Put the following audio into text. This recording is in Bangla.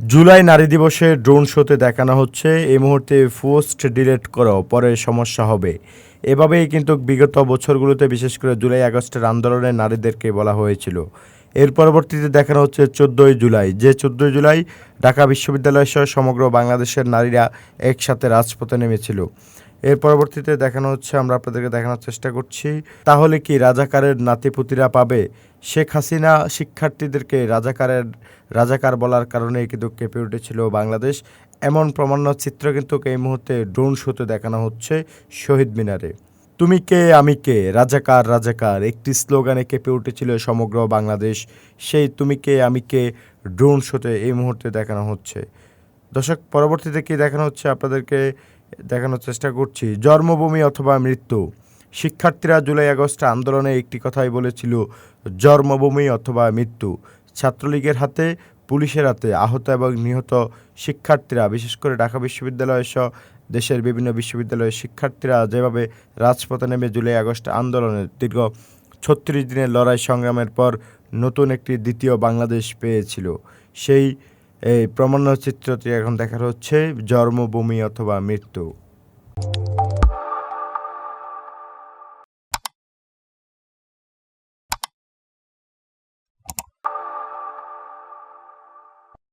জুলাই নারী দিবসে ড্রোন শোতে দেখানো হচ্ছে এই মুহূর্তে পোস্ট ডিলিট করো পরে সমস্যা হবে। এভাবেই কিন্তু বিগত বছরগুলোতে বিশেষ করে জুলাই আগস্টের আন্দোলনে নারীদেরকে বলা হয়েছিল। এর পরবর্তীতে দেখানো হচ্ছে ১৪ই জুলাই, যে ১৪ই জুলাই ঢাকা বিশ্ববিদ্যালয় সহ সমগ্র বাংলাদেশের নারীরা একসাথে রাজপথে নেমেছিল। এর পরবর্তীতে দেখানো হচ্ছে, আমরা আপনাদেরকে দেখানোর চেষ্টা করছি, তাহলে কি রাজাকারের নাতিপুতিরা পাবে? শেখ হাসিনা শিক্ষার্থীদেরকে রাজাকার বলার কারণে কিন্তু কেঁপে উঠেছিল বাংলাদেশ। এমন প্রমাণ্য চিত্র কিন্তু এই মুহূর্তে ড্রোন শোতে দেখানো হচ্ছে শহীদ মিনারে। তুমি কে আমি কে, রাজাকার রাজাকার একটি স্লোগানে কেঁপে উঠেছিল সমগ্র বাংলাদেশ। সেই তুমি কে আমি কে ড্রোন শোতে এই মুহূর্তে দেখানো হচ্ছে। দর্শক, পরবর্তীতে কি দেখানো হচ্ছে আপনাদেরকে দেখানোর চেষ্টা করছি। জন্মভূমি অথবা মৃত্যু। শিক্ষার্থীরা জুলাই আগস্ট আন্দোলনে একটি কথাই বলেছিল, জন্মভূমি অথবা মৃত্যু। ছাত্রলীগের হাতে, পুলিশের হাতে আহত এবং নিহত শিক্ষার্থীরা, বিশেষ করে ঢাকা বিশ্ববিদ্যালয় সহ দেশের বিভিন্ন বিশ্ববিদ্যালয়ের শিক্ষার্থীরা যেভাবে রাজপথে নেমে জুলাই আগস্ট আন্দোলনের দীর্ঘ ৩৬ দিনের লড়াই সংগ্রামের পর নতুন একটি দ্বিতীয় বাংলাদেশ পেয়েছিল, সেই এই প্রমাণ্য চিত্রটি এখন দেখা হচ্ছে, জন্মভূমি অথবা মৃত্যু।